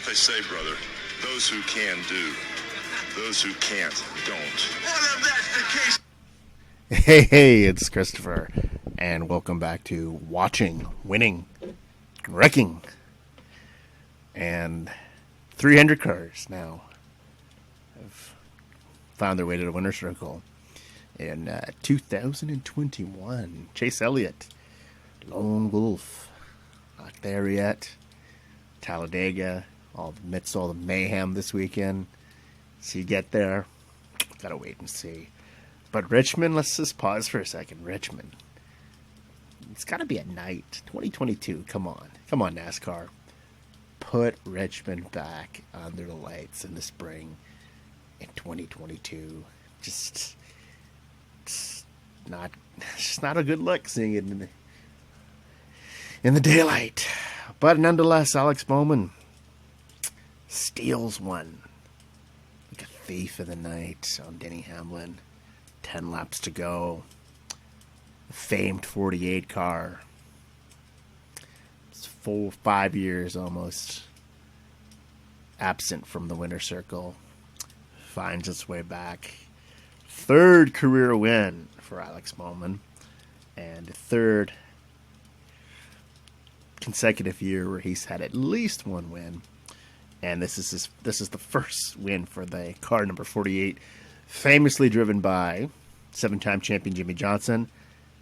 what they say, brother. Those who can do. Those who can't don't. Well, if that's the case. Hey, it's Christopher, and welcome back to Watching, Winning, Wrecking. And 300 cars now have found their way to the winner's circle in 2021. Chase Elliott, Lone Wolf, not there yet. Talladega, amidst all the mayhem this weekend. So you get there, gotta wait and see. But Richmond, let's just pause for a second. Richmond, it's gotta be at night. 2022, come on NASCAR. Put Richmond back under the lights in the spring in 2022. It's not a good look seeing it in the daylight. But nonetheless, Alex Bowman steals one like a thief in the night on Denny Hamlin. 10 laps to go. The famed 48 car. It's 5 years almost absent from the winner's circle. Finds its way back. Third career win for Alex Bowman. And a third consecutive year where he's had at least one win. And this is the first win for the car number 48, famously driven by 7-time champion Jimmy Johnson.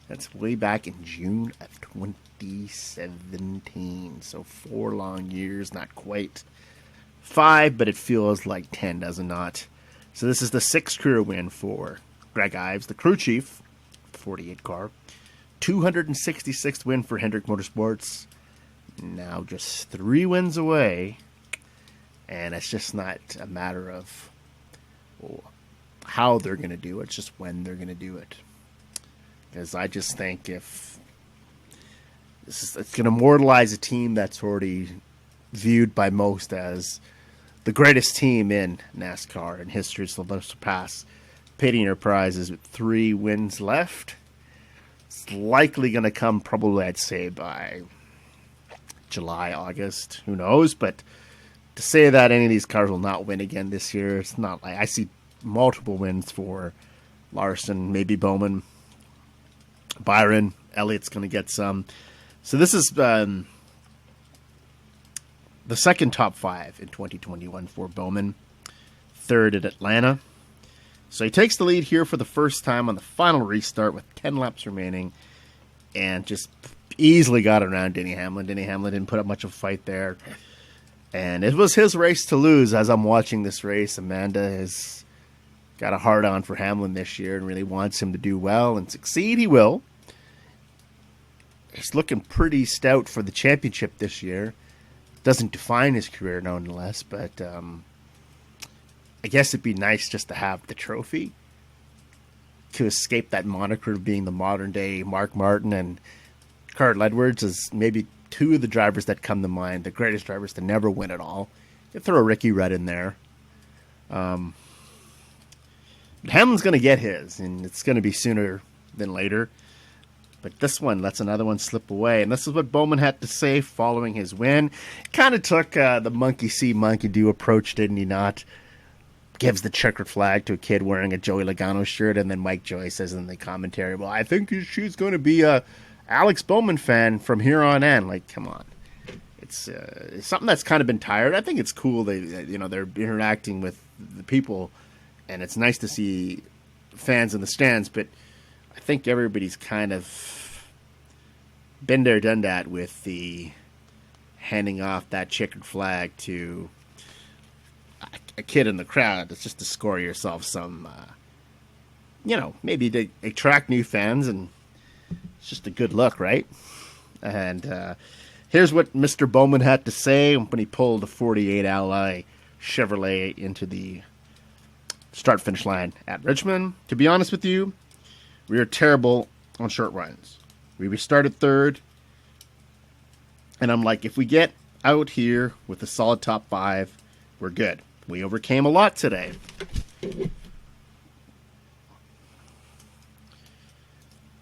That's way back in June of 2017. So 4 long years, not quite 5, but it feels like 10, does it not? So this is the 6th career win for Greg Ives, the crew chief, 48 car. 266th win for Hendrick Motorsports. Now just 3 wins away. And it's just not a matter of how they're going to do it. It's just when they're going to do it. Because I just think if it's going to immortalize a team that's already viewed by most as the greatest team in NASCAR in history. So they'll surpass Petty Enterprises with 3 wins left. It's likely going to come probably, I'd say, by July, August. Who knows? But to say that any of these cars will not win again this year, it's not like I see multiple wins for Larson, maybe Bowman, Byron, Elliott's going to get some. So this is the second top 5 in 2021 for Bowman, third at Atlanta. So he takes the lead here for the first time on the final restart with 10 laps remaining and just easily got around Denny Hamlin. Denny Hamlin didn't put up much of a fight there. And it was his race to lose. As I'm watching this race, Amanda has got a hard-on for Hamlin this year and really wants him to do well and succeed. He will. He's looking pretty stout for the championship this year. Doesn't define his career, nonetheless, but I guess it'd be nice just to have the trophy to escape that moniker of being the modern-day Mark Martin and Carl Edwards is maybe 2 of the drivers that come to mind, the greatest drivers to never win it all. You throw Ricky Rudd in there. Hamlin's going to get his, and it's going to be sooner than later. But this one lets another one slip away. And this is what Bowman had to say following his win. Kind of took the monkey see, monkey do approach, didn't he not? Gives the checkered flag to a kid wearing a Joey Logano shirt, and then Mike Joy says in the commentary, well, I think she's going to be a Alex Bowman fan from here on in. Like, come on. It's something that's kind of been tired. I think it's cool they're interacting with the people, and it's nice to see fans in the stands, but I think everybody's kind of been there, done that with the handing off that checkered flag to a kid in the crowd. It's just to score yourself some, maybe to attract new fans, and it's just a good look, right? And here's what Mr. Bowman had to say when he pulled the 48 Ally Chevrolet into the start-finish line at Richmond. To be honest with you, we are terrible on short runs. We restarted third, and I'm like, if we get out here with a solid top 5, we're good. We overcame a lot today.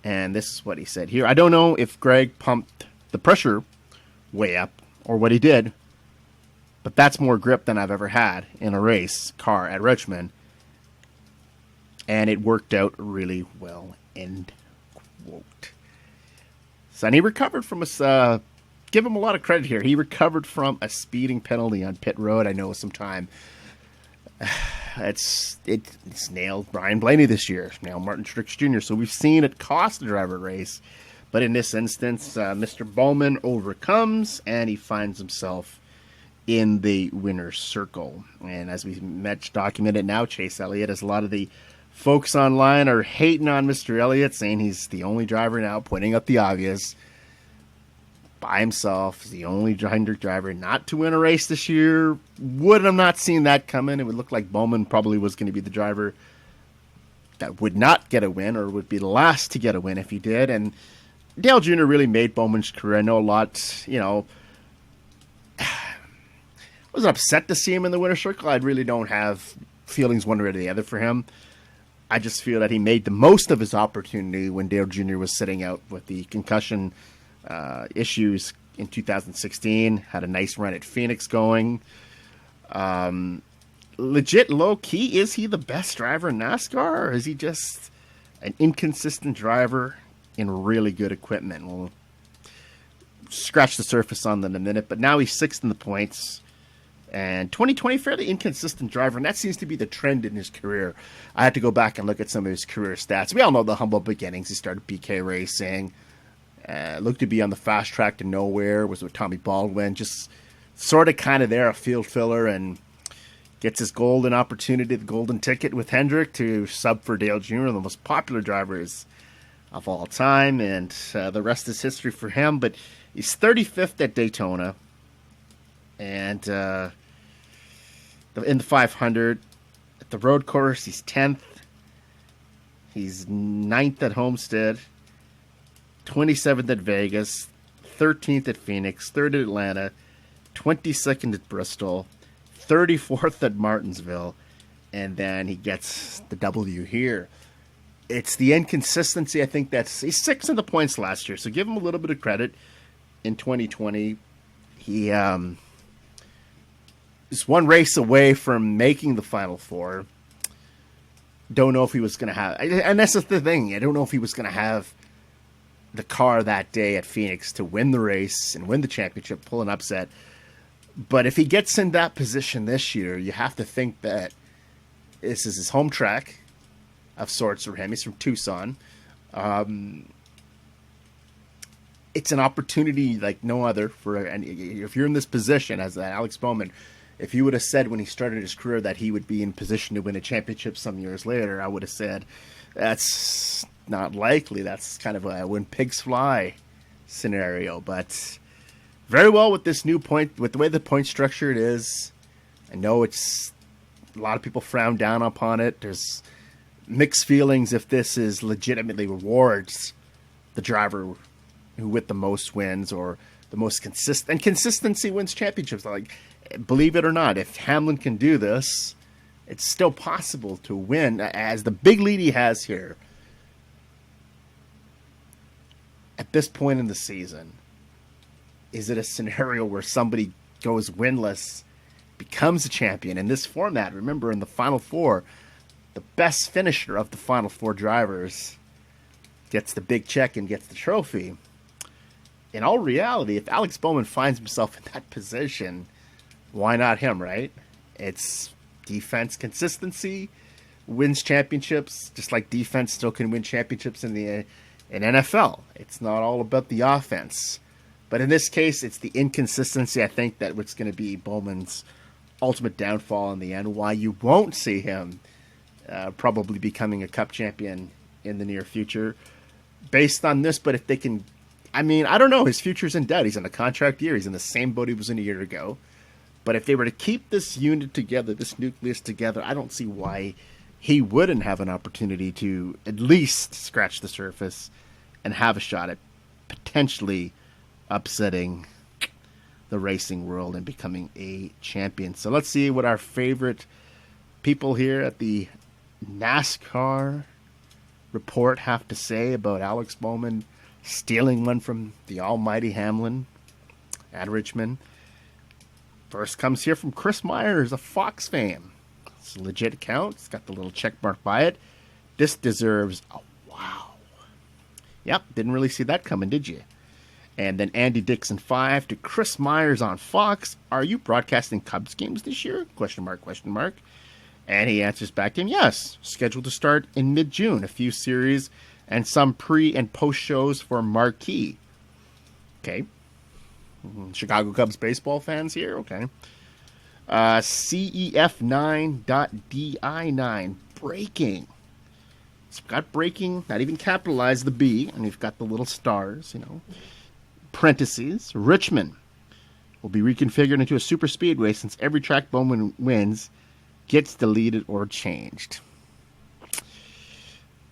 And this is what he said here. I don't know if Greg pumped the pressure way up or what he did, but that's more grip than I've ever had in a race car at Richmond. And it worked out really well, end quote. So, and he recovered from a, give him a lot of credit here. He recovered from a speeding penalty on pit road. I know sometime it's nailed Brian Blaney this year, now Martin Truex Jr. So we've seen it cost the driver a race. But in this instance, Mr. Bowman overcomes, and he finds himself in the winner's circle. And as we documented now, Chase Elliott, as a lot of the folks online are hating on Mr. Elliott, saying he's the only driver now, pointing out the obvious. By himself, he's the only driver not to win a race this year. Would have not seen that coming. It would look like Bowman probably was going to be the driver that would not get a win, or would be the last to get a win if he did. And Dale Jr. really made Bowman's career. I know a lot, I was upset to see him in the winner's circle. I really don't have feelings one way or the other for him. I just feel that he made the most of his opportunity when Dale Jr. was sitting out with the concussion issues in 2016. Had a nice run at Phoenix going. Legit low-key, is he the best driver in NASCAR, or is he just an inconsistent driver in really good equipment? We'll scratch the surface on that in a minute, but now he's sixth in the points. And 2020, fairly inconsistent driver, and that seems to be the trend in his career. I had to go back and look at some of his career stats. We all know the humble beginnings. He started PK racing, looked to be on the fast track to nowhere, was with Tommy Baldwin, just sort of kind of there, a field filler, and gets his golden opportunity, the golden ticket with Hendrick to sub for Dale Jr., the most popular drivers of all time, and the rest is history for him. But he's 35th at Daytona, and in the 500 at the road course, he's 10th. He's 9th at Homestead, 27th at Vegas, 13th at Phoenix, 3rd at Atlanta, 22nd at Bristol, 34th at Martinsville, and then he gets the W here. It's the inconsistency, I think, he's 6th in the points last year, so give him a little bit of credit. In 2020, he is one race away from making the Final Four. Don't know if he was going to have, and that's the thing, I don't know if he was going to have the car that day at Phoenix to win the race and win the championship, pull an upset. But if he gets in that position this year, you have to think that this is his home track of sorts for him. He's from Tucson. It's an opportunity like no other and if you're in this position as Alex Bowman. If you would have said when he started his career that he would be in position to win a championship some years later, I would have said that's not likely. That's kind of a when pigs fly scenario. But very well with this new point, with the way the point structure it is. I know it's a lot of people frown down upon it. There's mixed feelings if this is legitimately rewards the driver who with the most wins or the most consistent. And consistency wins championships. Like, believe it or not, if Hamlin can do this, it's still possible to win. As the big lead he has here at this point in the season, is it a scenario where somebody goes winless, becomes a champion in this format? Remember, in the Final Four, the best finisher of the Final Four drivers gets the big check and gets the trophy. In all reality, if Alex Bowman finds himself in that position, why not him, right? It's defense consistency wins championships, just like defense still can win championships in NFL. It's not all about the offense. But in this case, it's the inconsistency, I think, that what's going to be Bowman's ultimate downfall in the end, why you won't see him probably becoming a Cup champion in the near future based on this. But if they can, I don't know, his future's in doubt. He's in a contract year. He's in the same boat he was in a year ago. But if they were to keep this unit together, this nucleus together, I don't see why he wouldn't have an opportunity to at least scratch the surface and have a shot at potentially upsetting the racing world and becoming a champion. So let's see what our favorite people here at the NASCAR report have to say about Alex Bowman stealing one from the almighty Hamlin at Richmond. First comes here from Chris Myers, a Fox fan. It's a legit account. It's got the little check mark by it. This deserves a wow. Yep, didn't really see that coming, did you? And then Andy Dixon 5 to Chris Myers on Fox. Are you broadcasting Cubs games this year? Question mark, question mark. And he answers back to him, yes. Scheduled to start in mid-June. A few series and some pre- and post shows for Marquee. Okay. Chicago Cubs baseball fans here? Okay. CEF9.DI9. Breaking. It's got breaking, not even capitalized the B, and you've got the little stars, you know. Parentheses. Richmond will be reconfigured into a super speedway since every track Bowman wins gets deleted or changed.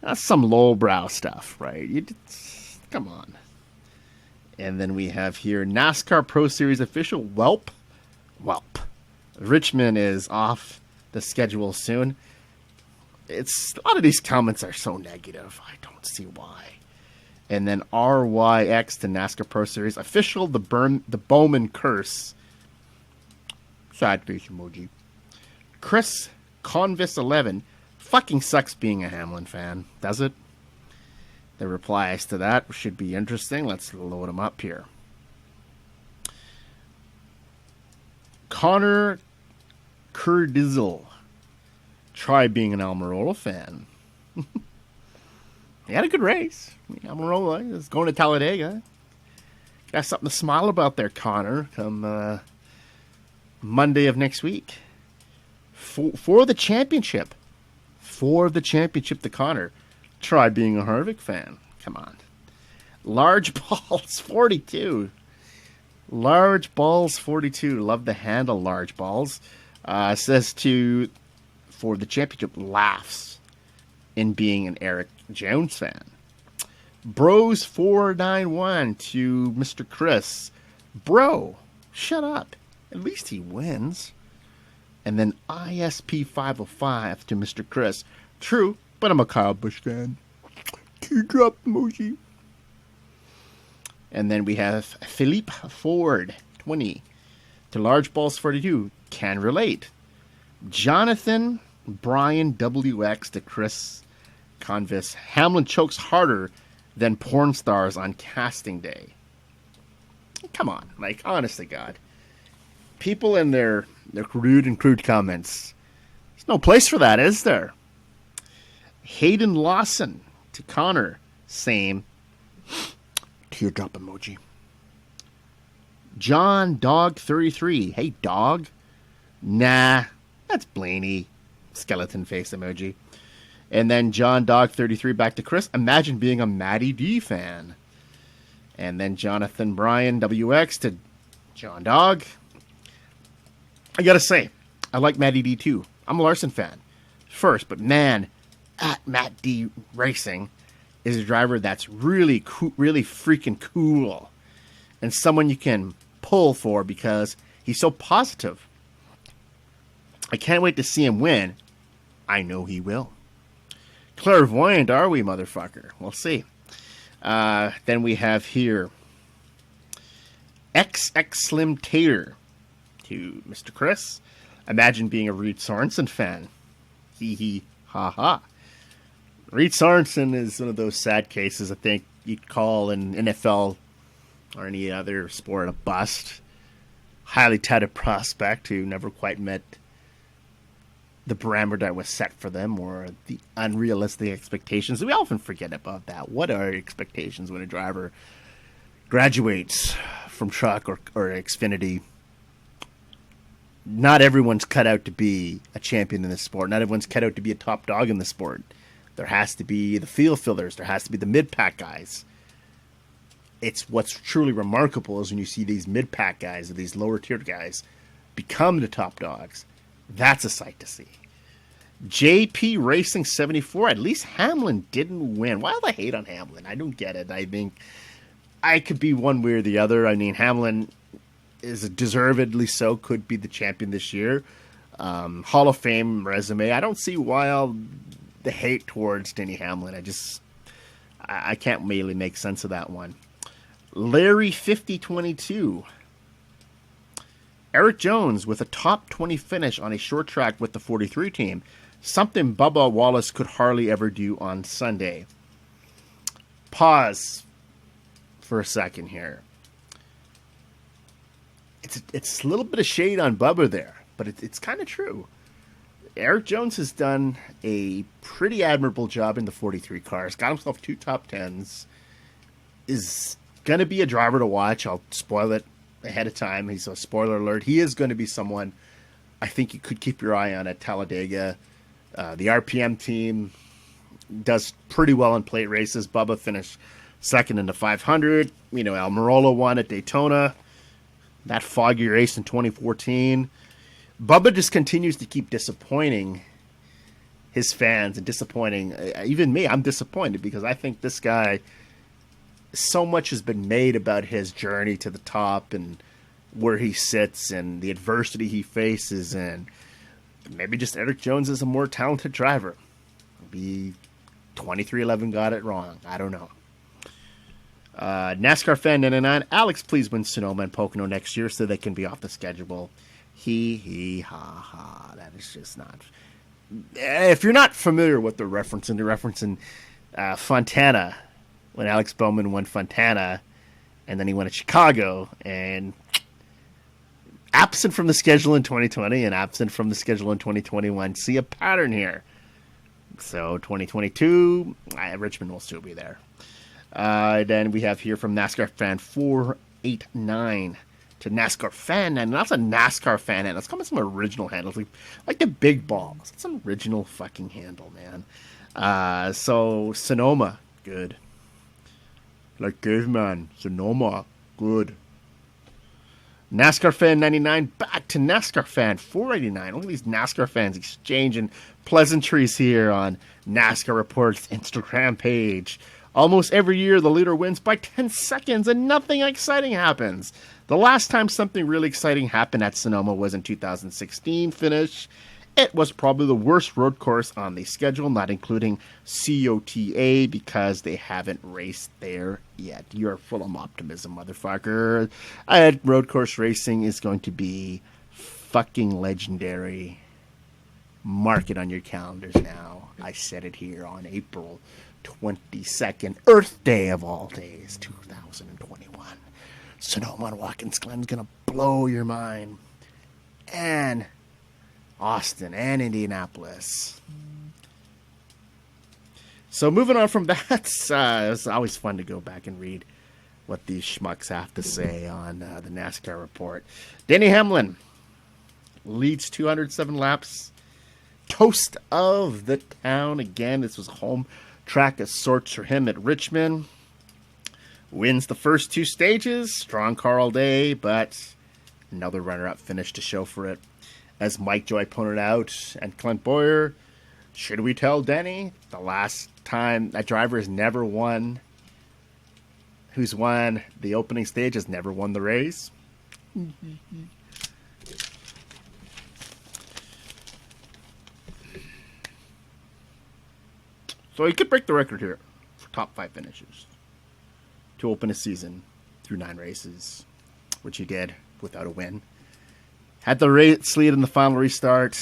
That's some lowbrow stuff, right? Come on. And then we have here NASCAR Pro Series official Welp. Richmond is off the schedule soon. A lot of these comments are so negative. I don't see why. And then RYX to NASCAR Pro Series official the Bowman curse. Sad face emoji. Chris Convis 11 fucking sucks being a Hamlin fan, does it? The replies to that should be interesting. Let's load them up here. Connor Kurdizel. Try being an Almirola fan. He had a good race. Almirola is going to Talladega. Got something to smile about there, Connor, come Monday of next week. For the championship. For the championship to Connor. Try being a Harvick fan. Come on. Large Balls 42. Large Balls 42. Love the handle, Large Balls. Says for the championship, laughs in being an Eric Jones fan. Bros 491 to Mr. Chris. Bro, shut up. At least he wins. And then ISP 505 to Mr. Chris. True, but I'm a Kyle Busch fan. Teardrop emoji. And then we have Philippe Ford 20 to Large Balls 42. Can relate. Jonathan Brian WX to Chris Convis. Hamlin chokes harder than porn stars on casting day. Come on, like, honest to God. People in their rude and crude comments. There's no place for that, is there? Hayden Lawson to Connor. Same. Teardrop emoji. John Dog 33. Hey, dog. Nah, that's Blaney. Skeleton face emoji. And then John Dog 33 back to Chris. Imagine being a Matty D fan. And then Jonathan Bryan WX to John Dog. I gotta say, I like Matty D too. I'm a Larson fan. First, but man, at Matt D Racing is a driver that's really cool, really freaking cool. And someone you can pull for because he's so positive. I can't wait to see him win. I know he will. Clairvoyant are we, motherfucker? We'll see. Then we have here XX Slim Tater to Mr. Chris. Imagine being a Reed Sorensen fan. Hee hee ha ha. Reed Sorensen is one of those sad cases I think you'd call in NFL or any other sport a bust. Highly touted prospect who never quite met the parameter that was set for them or the unrealistic expectations. We often forget about that. What are expectations when a driver graduates from truck or Xfinity? Not everyone's cut out to be a champion in this sport. Not everyone's cut out to be a top dog in the sport. There has to be the field fillers. There has to be the mid-pack guys. It's what's truly remarkable is when you see these mid-pack guys or these lower-tier guys become the top dogs. That's a sight to see. JP Racing 74. At least Hamlin didn't win. Why all the hate on Hamlin? I don't get it. I think I could be one way or the other. I mean, Hamlin is deservedly so. Could be the champion this year. Hall of Fame resume. I don't see why all the hate towards Denny Hamlin. I can't really make sense of that one. Larry 5022 Eric Jones with a top 20 finish on a short track with the 43 team. Something Bubba Wallace could hardly ever do on Sunday. Pause for a second here. It's a little bit of shade on Bubba there, but it's kind of true. Eric Jones has done a pretty admirable job in the 43 cars. Got himself 2 top 10s. Is going to be a driver to watch. I'll spoil it ahead of time. He's a spoiler alert. He is going to be someone I think you could keep your eye on at Talladega. The RPM team does pretty well in plate races. Bubba finished second in the 500. Almirola won at Daytona. That foggy race in 2014. Bubba just continues to keep disappointing his fans and disappointing even me. I'm disappointed because I think this guy, so much has been made about his journey to the top and where he sits and the adversity he faces, and maybe just Eric Jones is a more talented driver. Maybe 2311 got it wrong. I don't know. NASCAR fan 99. Alex, please win Sonoma and Pocono next year so they can be off the schedule. Ha ha. That is just not. If you're not familiar with the referencing, they're referencing Fontana when Alex Bowman won Fontana, and then he won at Chicago, and absent from the schedule in 2020 and absent from the schedule in 2021. See a pattern here. So 2022, Richmond will still be there. Then we have here from NASCAR fan 489 to NASCAR fan, and that's a NASCAR fan, and let's come with some original handles, like the big balls. It's an original fucking handle, man. So Sonoma, good. Like caveman, Sonoma, good. NASCAR fan 99 back to NASCAR fan 489. Look at these NASCAR fans exchanging pleasantries here on NASCAR Report's Instagram page. Almost every year, the leader wins by 10 seconds and nothing exciting happens. The last time something really exciting happened at Sonoma was in 2016 finish. It was probably the worst road course on the schedule, not including COTA, because they haven't raced there yet. You're full of optimism, motherfucker. Road course racing is going to be fucking legendary. Mark it on your calendars now. I said it here on April 22nd, Earth Day of all days, 2021. Sonoma and Watkins Glen's gonna blow your mind. And Austin and Indianapolis. So moving on from that, it's always fun to go back and read what these schmucks have to say on the NASCAR report. Denny Hamlin leads 207 laps. Toast of the town. Again, this was a home track of sorts for him at Richmond. Wins the first 2 stages. Strong car all day, but another runner-up finish to show for it. As Mike Joy pointed out, and Clint Boyer, should we tell Denny the last time that driver has never won, who's won the opening stage, has never won the race? So he could break the record here for top 5 finishes to open a season through 9 races, which he did without a win. Had the race lead in the final restart.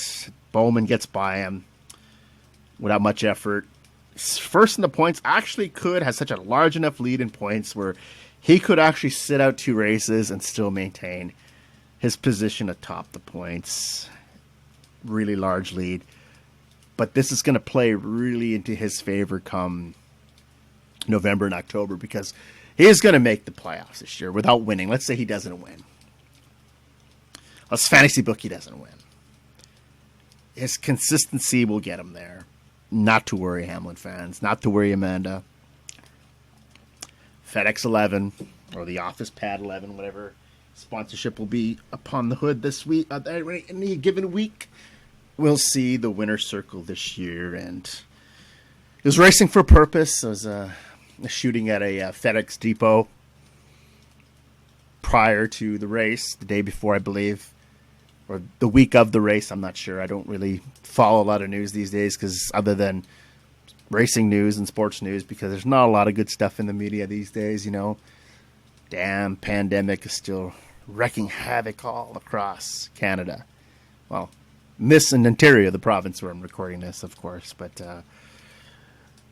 Bowman gets by him without much effort. First in the points, actually has such a large enough lead in points where he could actually sit out 2 races and still maintain his position atop the points. Really large lead. But this is going to play really into his favor come November and October, because he is going to make the playoffs this year without winning. Let's say he doesn't win. Let's fantasy book he doesn't win. His consistency will get him there. Not to worry, Hamlin fans. Not to worry, Amanda. FedEx 11 or the Office Pad 11, whatever sponsorship will be upon the hood this week. Any given week, we'll see the winner's circle this year. And it was racing for a purpose. It was a shooting at a FedEx depot prior to the race, the day before, I believe. Or the week of the race, I'm not sure. I don't really follow a lot of news these days, because other than racing news and sports news, because there's not a lot of good stuff in the media these days, you know. Damn, pandemic is still wreaking havoc all across Canada. Well, this in Ontario, the province where I'm recording this, of course. But,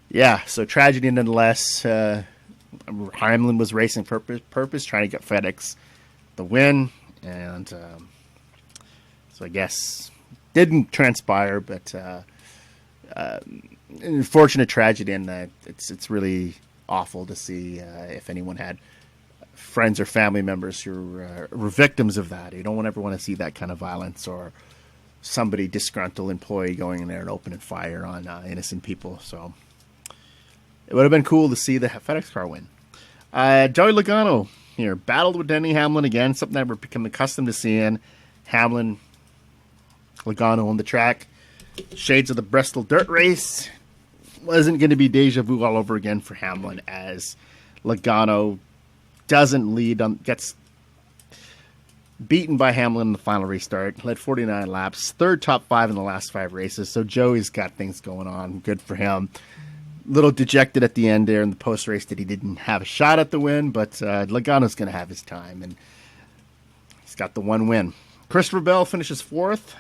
yeah, so tragedy nonetheless. Hamlin was racing purpose, trying to get FedEx the win. And so I guess didn't transpire, but unfortunate tragedy. And it's really awful to see if anyone had friends or family members who were victims of that. You don't ever want to see that kind of violence, or somebody disgruntled employee going in there and opening fire on innocent people. So it would have been cool to see the FedEx car win. Joey Logano here battled with Denny Hamlin again, something that we're become accustomed to seeing. Hamlin, Logano on the track. Shades of the Bristol dirt race. Wasn't going to be deja vu all over again for Hamlin, as Logano doesn't lead, gets beaten by Hamlin in the final restart. Led 49 laps, third top 5 in the last 5 races. So Joey's got things going on. Good for him. Little dejected at the end there in the post race that he didn't have a shot at the win, but Logano's going to have his time, and he's got the one win. Christopher Bell finishes 4th.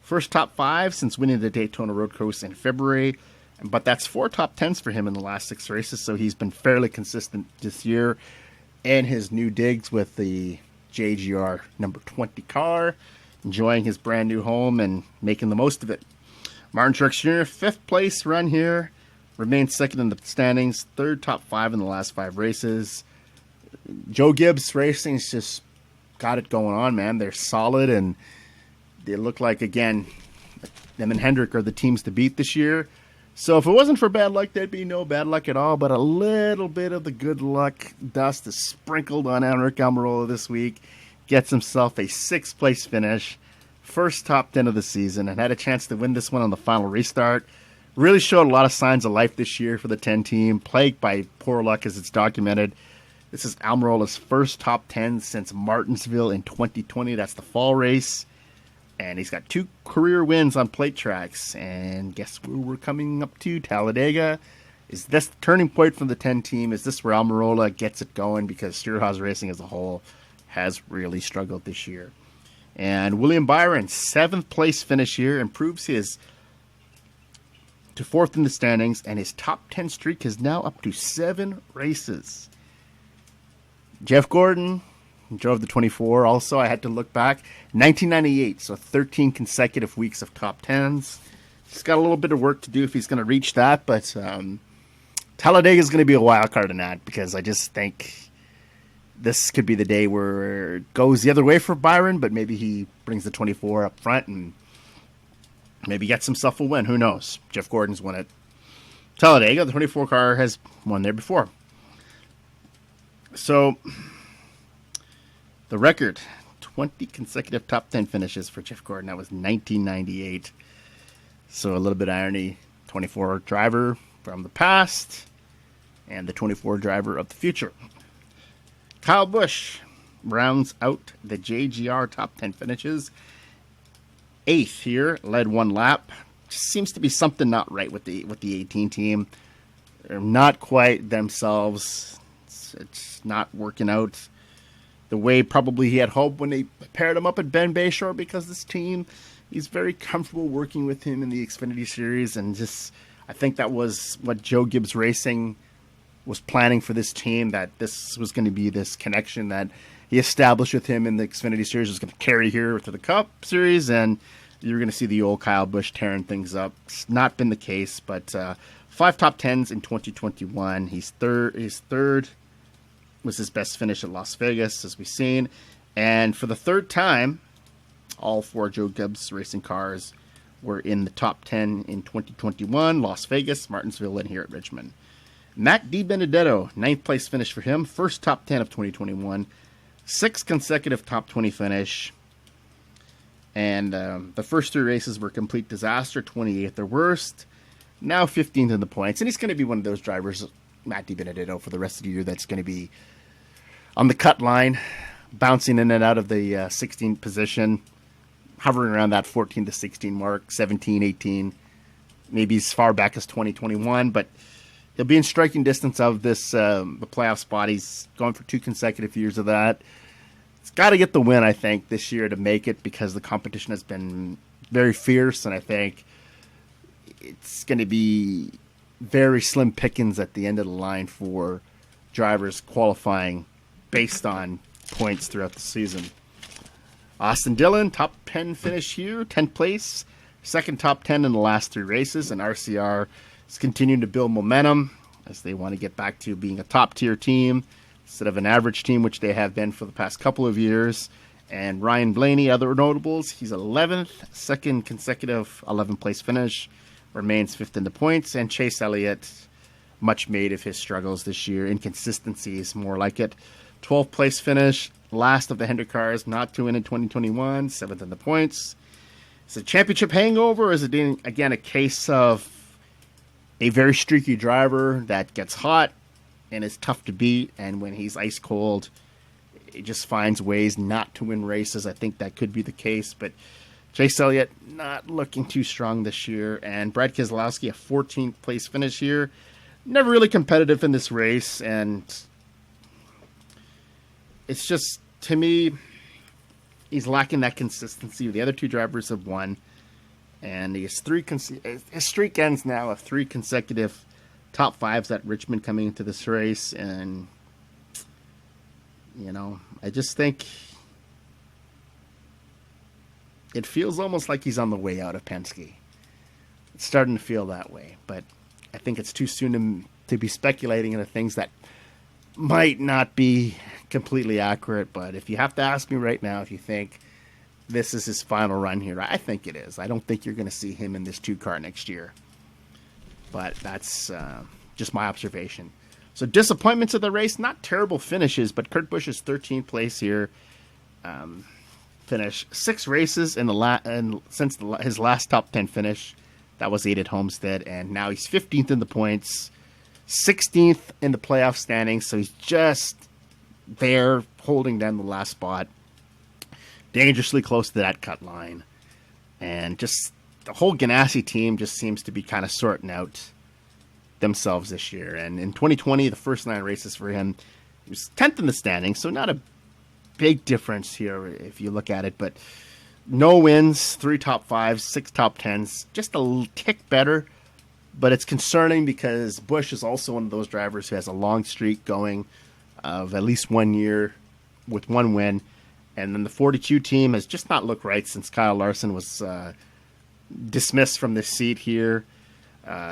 First top 5 since winning the Daytona Road Course in February. But that's 4 top 10s for him in the last 6 races, so he's been fairly consistent this year. And his new digs with the JGR number 20 car, enjoying his brand new home and making the most of it. Martin Truex Jr., 5th place run here, remains 2nd in the standings, 3rd top 5 in the last 5 races. Joe Gibbs Racing's just got it going on, man. They're solid, and they look like, again, them and Hendrick are the teams to beat this year. So if it wasn't for bad luck, there'd be no bad luck at all. But a little bit of the good luck dust is sprinkled on Enric Almirola this week. Gets himself a 6th place finish. First top 10 of the season, and had a chance to win this one on the final restart. Really showed a lot of signs of life this year for the 10 team. Plagued by poor luck, as it's documented. This is Almirola's first top 10 since Martinsville in 2020. That's the fall race. And he's got 2 career wins on plate tracks. And guess where we're coming up to? Talladega. Is this the turning point for the 10 team? Is this where Almirola gets it going? Because Stewart-Haas Racing as a whole has really struggled this year. And William Byron, 7th place finish here, improves his to 4th in the standings. And his top 10 streak is now up to 7 races. Jeff Gordon drove the 24. Also, I had to look back. 1998, so 13 consecutive weeks of top 10s. He's got a little bit of work to do if he's going to reach that, but Talladega is going to be a wild card in that, because I just think this could be the day where it goes the other way for Byron, but maybe he brings the 24 up front and maybe gets himself a win. Who knows? Jeff Gordon's won at Talladega. The 24 car has won there before. So the record, 20 consecutive top 10 finishes for Jeff Gordon. That was 1998. So a little bit of irony. 24 driver from the past and the 24 driver of the future. Kyle Busch rounds out the JGR top 10 finishes. 8th here, led 1 lap. Just seems to be something not right with the 18 team. They're not quite themselves. It's not working out the way probably he had hoped when they paired him up at Ben Bayshore, because this team, he's very comfortable working with him in the Xfinity Series, and just I think that was what Joe Gibbs Racing was planning for this team, that this was going to be this connection that he established with him in the Xfinity Series was going to carry here to the Cup Series, and you're going to see the old Kyle Busch tearing things up. It's not been the case, but 5 top 10s in 2021. His third was his best finish at Las Vegas, as we've seen. And for the 3rd time, all 4 Joe Gibbs Racing cars were in the top 10 in 2021. Las Vegas, Martinsville, and here at Richmond. Matt DiBenedetto, 9th place finish for him. First top 10 of 2021. 6th consecutive top 20 finish. And the first 3 races were a complete disaster. 28th or worst. Now 15th in the points. And he's going to be one of those drivers, Matt DiBenedetto, for the rest of the year that's going to be on the cut line, bouncing in and out of the 16th position, hovering around that 14 to 16 mark, 17, 18, maybe as far back as 2021, but he'll be in striking distance of this the playoff spot. He's going for 2 consecutive years of that. It's got to get the win, I think, this year to make it, because the competition has been very fierce, and I think it's going to be very slim pickings at the end of the line for drivers qualifying based on points throughout the season. Austin Dillon, top 10 finish here, 10th place, second top 10 in the last 3 races, and RCR is continuing to build momentum as they want to get back to being a top-tier team instead of an average team, which they have been for the past couple of years. And Ryan Blaney, other notables, he's 11th, second consecutive 11th place finish, remains 5th in the points. And Chase Elliott, much made of his struggles this year, inconsistency is more like it. 12th place finish, last of the Hendrick cars, not to win in 2021, 7th in the points. Is it a championship hangover, or is it, again, a case of a very streaky driver that gets hot and is tough to beat, and when he's ice cold, he just finds ways not to win races? I think that could be the case, but Chase Elliott not looking too strong this year, and Brad Keselowski, a 14th place finish here, never really competitive in this race, and it's just, to me, he's lacking that consistency. The other 2 drivers have won, and his streak ends now of 3 consecutive top 5s at Richmond coming into this race, and I just think it feels almost like he's on the way out of Penske. It's starting to feel that way, but I think it's too soon to be speculating into things that might not be completely accurate. But if you have to ask me right now if you think this is his final run here, I think it is. I don't think you're going to see him in this 2 car next year, but that's just my observation. So disappointments of the race, not terrible finishes, but Kurt Busch's 13th place here. Finish 6 races since his last top 10 finish. That was 8 at Homestead, and now he's 15th in the points, 16th in the playoff standings, so he's just there holding down the last spot, dangerously close to that cut line. And just the whole Ganassi team just seems to be kind of sorting out themselves this year. And in 2020, the first 9 races for him, he was 10th in the standings, so not a big difference here if you look at it, but no wins, 3 top 5s, 6 top 10s, just a tick better. But it's concerning because Busch is also one of those drivers who has a long streak going of at least 1 year with 1 win. And then the 42 team has just not looked right since Kyle Larson was dismissed from this seat here.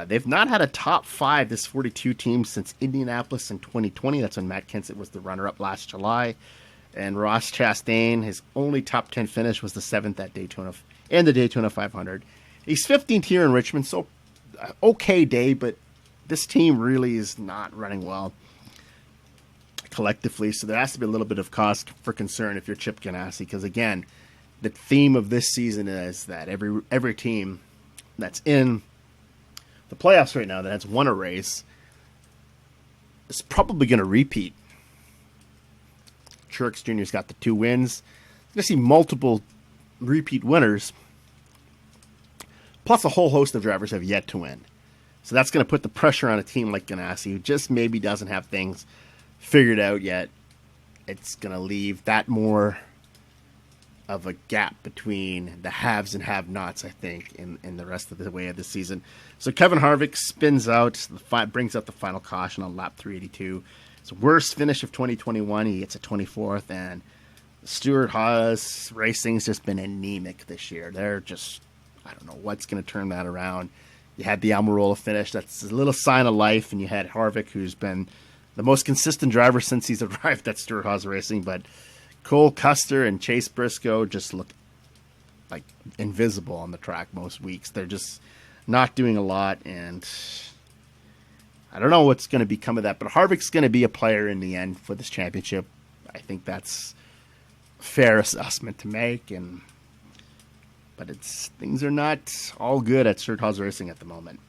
They've not had a top 5, this 42 team, since Indianapolis in 2020. That's when Matt Kenseth was the runner-up last July. And Ross Chastain, his only top 10 finish was the 7th at Daytona and the Daytona 500. He's 15th here in Richmond, so okay day, but this team really is not running well collectively, so there has to be a little bit of cause for concern if you're Chip Ganassi, because again, the theme of this season is that every team that's in the playoffs right now that has won a race is probably going to repeat. Truex Jr.'s got the 2 wins. You're going to see multiple repeat winners, plus a whole host of drivers have yet to win. So that's going to put the pressure on a team like Ganassi, who just maybe doesn't have things figured out yet. It's going to leave that more of a gap between the haves and have-nots, I think, in the rest of the way of the season. So Kevin Harvick spins out, brings out the final caution on lap 382. It's worst finish of 2021. He gets a 24th, and Stewart-Haas Racing's just been anemic this year. They're just, I don't know what's going to turn that around. You had the Almirola finish. That's a little sign of life, and you had Harvick, who's been the most consistent driver since he's arrived at Stewart-Haas Racing, but Cole Custer and Chase Briscoe just look like invisible on the track most weeks. They're just not doing a lot, and I don't know what's going to become of that, but Harvick's going to be a player in the end for this championship. I think that's a fair assessment to make, but things are not all good at Stewart-Haas Racing at the moment.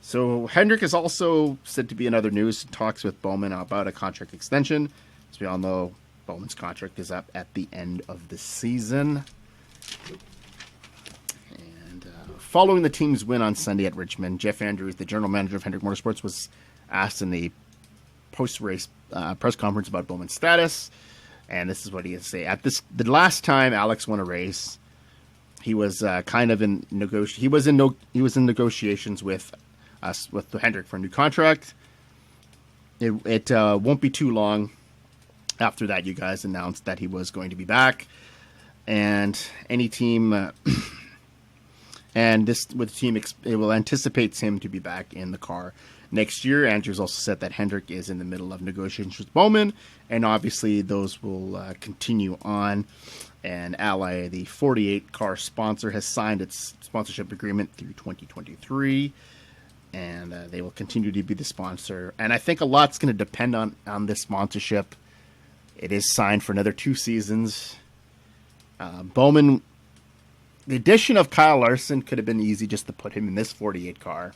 So Hendrick is also said to be in other news, talks with Bowman about a contract extension. As we all know, Bowman's contract is up at the end of the season. And following the team's win on Sunday at Richmond, Jeff Andrews, the general manager of Hendrick Motorsports, was asked in the post-race press conference about Bowman's status. And this is what he has to say. The last time Alex won a race, he was kind of in He was in negotiations with Hendrick for a new contract. It won't be too long after that. You guys announced that he was going to be back, and any team, and this with the team, it will anticipates him to be back in the car next year. Andrews also said that Hendrick is in the middle of negotiations with Bowman, and obviously those will continue on. And Ally, the 48 car sponsor, has signed its sponsorship agreement through 2023, and they will continue to be the sponsor. And I think a lot's going to depend on this sponsorship. It is signed for another 2 seasons. Bowman, the addition of Kyle Larson could have been easy just to put him in this 48 car,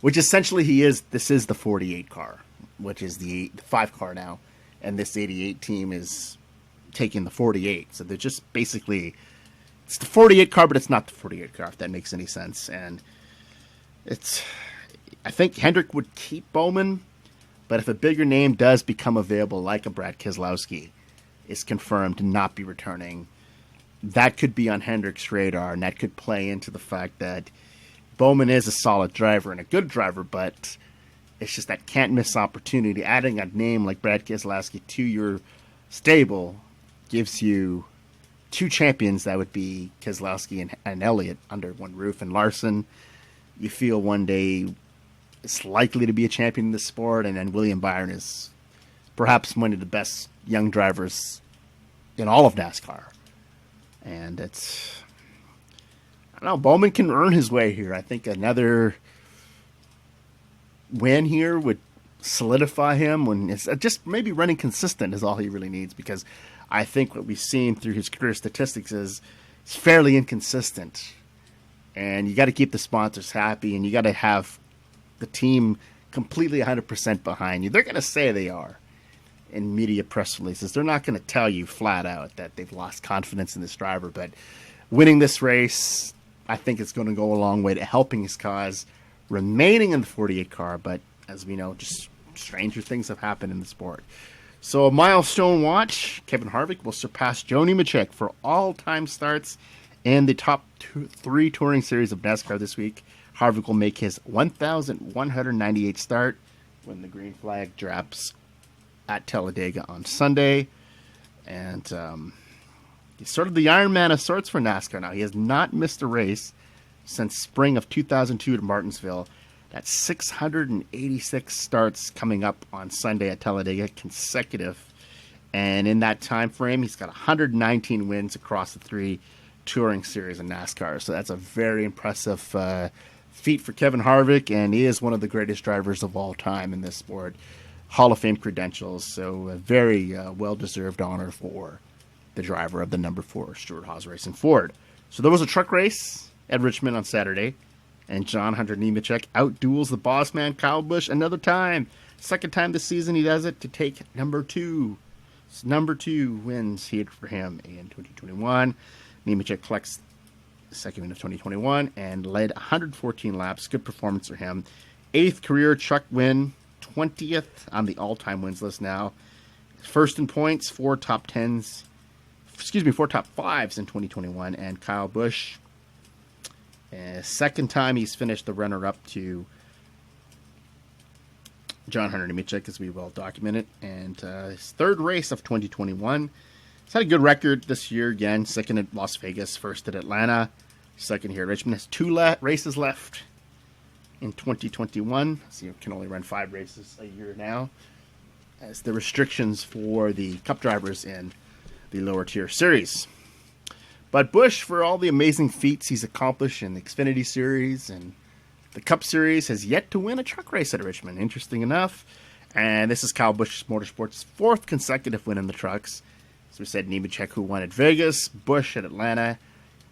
which essentially he is. This is the 48 car, which is the 5 car now, and this 88 team is taking the 48. So they're just basically, it's the 48 car, but it's not the 48 car, if that makes any sense. And I think Hendrick would keep Bowman, but if a bigger name does become available, like a Brad Keselowski is confirmed to not be returning, that could be on Hendrick's radar, and that could play into the fact that Bowman is a solid driver and a good driver, but it's just that can't miss opportunity. Adding a name like Brad Keselowski to your stable gives you 2 champions. That would be Keselowski and Elliott under one roof. And Larson, you feel one day is likely to be a champion in the sport. And then William Byron is perhaps one of the best young drivers in all of NASCAR. And I don't know, Bowman can earn his way here. I think another win here would solidify him. When it's just maybe running consistent is all he really needs, because I think what we've seen through his career statistics is it's fairly inconsistent. And you got to keep the sponsors happy, and you got to have the team completely 100% behind you. They're going to say they are in media press releases. They're not going to tell you flat out that they've lost confidence in this driver. But winning this race, I think it's going to go a long way to helping his cause, remaining in the 48 car. But as we know, just stranger things have happened in the sport. So a milestone watch. Kevin Harvick will surpass Joe Nemechek for all-time starts in the top 3 touring series of NASCAR this week. Harvick will make his 1,198 start when the green flag drops at Talladega on Sunday. And he's sort of the Iron Man of sorts for NASCAR now. He has not missed a race since spring of 2002 to Martinsville. That's 686 starts coming up on Sunday at Talladega, consecutive. And in that time frame, he's got 119 wins across the 3 touring series in NASCAR. So that's a very impressive feat for Kevin Harvick, and he is one of the greatest drivers of all time in this sport. Hall of Fame credentials, so a very well-deserved honor for the driver of the number 4 Stewart-Haas Racing Ford. So there was a truck race at Richmond on Saturday, and Hunter Nemechek outduels the boss man Kyle Busch another time. Second time this season he does it to take number 2. It's number 2 wins here for him in 2021. Nemechek collects the second win of 2021 and led 114 laps. Good performance for him. 8th career truck win, 20th on the all-time wins list now. First in points, 4 top 5s in 2021. And Kyle Busch, second time he's finished the runner-up to Hunter Nemechek, as we well documented. And his 3rd race of 2021. He's had a good record this year again. 2nd at Las Vegas, 1st at Atlanta, 2nd here at Richmond. Has 2 races left in 2021. So you can only run 5 races a year now, as the restrictions for the Cup drivers in the lower tier series. But Busch, for all the amazing feats he's accomplished in the Xfinity Series and the Cup Series, has yet to win a truck race at Richmond, interesting enough. And this is Kyle Busch Motorsports' 4th consecutive win in the trucks. As we said, Nemechek, who won at Vegas, Busch at Atlanta,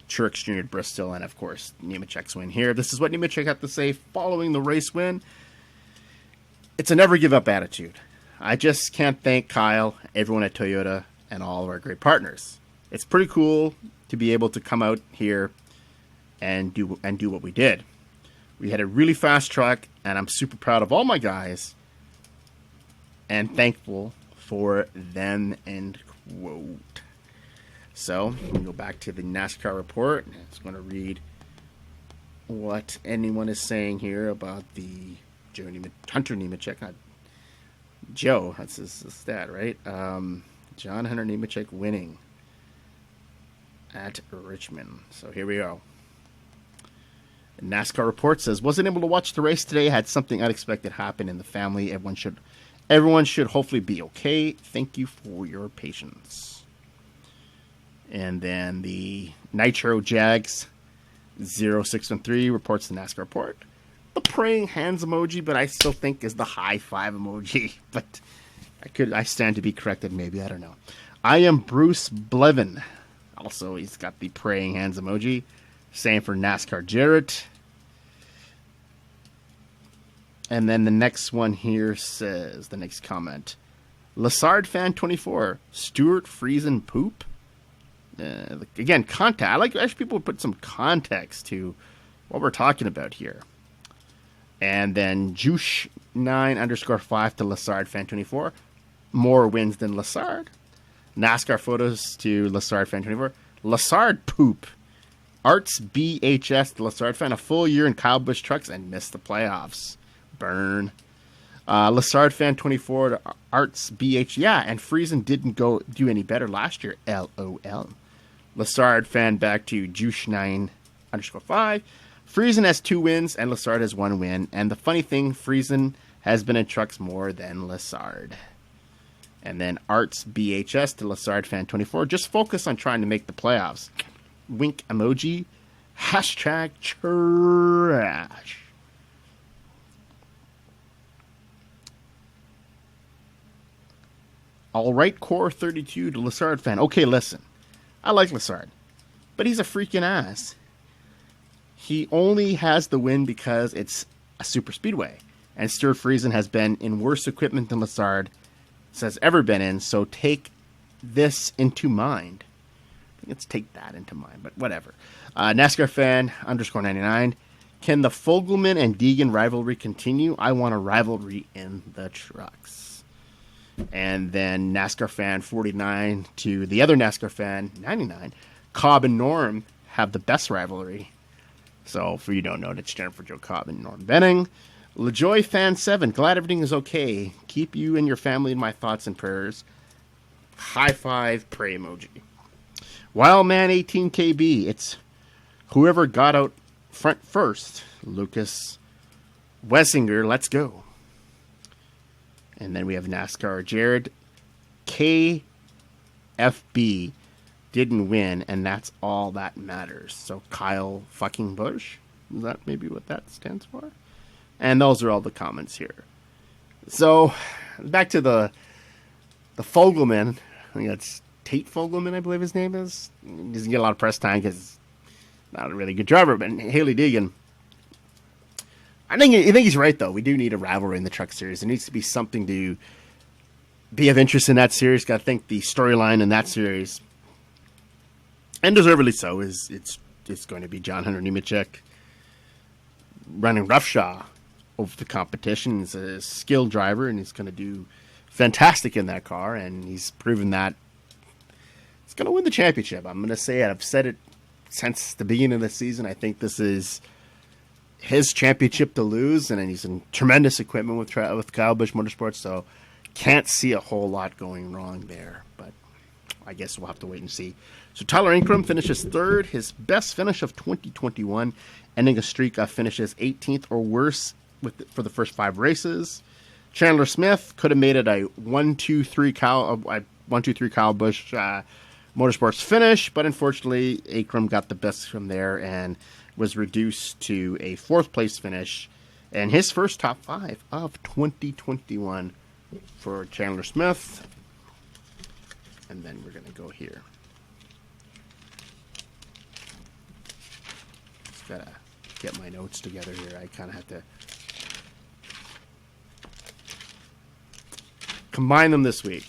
Truex Jr. at Bristol, and of course, Nemechek's win here. This is what Nemechek had to say following the race win. It's a never-give-up attitude. I just can't thank Kyle, everyone at Toyota, and all of our great partners. It's pretty cool to be able to come out here and do what we did. We had a really fast truck, and I'm super proud of all my guys and thankful for them and quote. So, we go back to the NASCAR report. It's going to read what anyone is saying here about the Hunter Nemechek, not Joe, that's his stat, right? John Hunter Nemechek winning at Richmond. So here we go. NASCAR report says, wasn't able to watch the race today. Had something unexpected happen in the family. Everyone should hopefully be okay. Thank you for your patience. And then the Nitro Jags 0613 reports the NASCAR report. The praying hands emoji, but I still think is the high five emoji. But I stand to be corrected, maybe. I don't know. I am Bruce Blevin. Also, he's got the praying hands emoji. Same for NASCAR Jarrett. And then the next one here says, the next comment. Lassard fan 24. Stuart Friesen poop. Again, context. I like actually people put some context to what we're talking about here. And then Juice 9_5 to Lassard fan 24. More wins than Lassard. NASCAR photos to Lassard fan 24. Lassard poop. Arts BHS to Lassard fan. A full year in Kyle Busch trucks and missed the playoffs. Burn. Lassard fan 24 to Arts BH. Yeah, and Friesen didn't do any better last year. LOL. Lassard fan back to Juice 9_5. Friesen has 2 wins and Lassard has 1 win. And the funny thing, Friesen has been in trucks more than Lassard. And then Arts BHS to Lassard fan 24. Just focus on trying to make the playoffs. Wink emoji. Hashtag trash. All right, Core 32 to Lassard fan. Okay, listen. I like Lassard, but he's a freaking ass. He only has the win because it's a super speedway. And Stuart Friesen has been in worse equipment than Lassard has ever been in, so take this into mind. Let's take that into mind, but whatever. NASCAR fan _99. Can the Fogelman and Deegan rivalry continue? I want a rivalry in the trucks. And then NASCAR fan 49 to the other NASCAR fan 99. Cobb and Norm have the best rivalry. So, for you don't know, that's Jennifer Joe Cobb and Norm Benning. LaJoy fan 7. Glad everything is okay. Keep you and your family in my thoughts and prayers. High five, pray emoji. Wildman 18KB. It's whoever got out front first. Lucas Wessinger, let's go. And then we have NASCAR Jared KFB didn't win, and that's all that matters. So Kyle fucking Busch, is that maybe what that stands for? And those are all the comments here. So back to the Fogelman. I think that's Tate Fogelman, I believe his name is. He doesn't get a lot of press time because he's not a really good driver. But Haley Deegan, I think he's right, though. We do need a rivalry in the Truck Series. There needs to be something to be of interest in that series. I think the storyline in that series, and deservedly so, is it's going to be John Hunter Nemechek running roughshod over the competition. He's a skilled driver, and he's going to do fantastic in that car, and he's proven that he's going to win the championship. I'm going to say it. I've said it since the beginning of the season. I think this is his championship to lose, and he's in tremendous equipment with Kyle Busch Motorsports, so can't see a whole lot going wrong there, but I guess we'll have to wait and see. So Tyler Ingram finishes third, his best finish of 2021, ending a streak of finishes 18th or worse for the first 5 races. Chandler Smith could have made it a 1-2-3 Kyle Busch Motorsports finish, but unfortunately Ingram got the best from there and was reduced to a 4th place finish and his first top 5 of 2021 for Chandler Smith. And then we're going to go here. Just got to get my notes together here. I kind of have to combine them this week.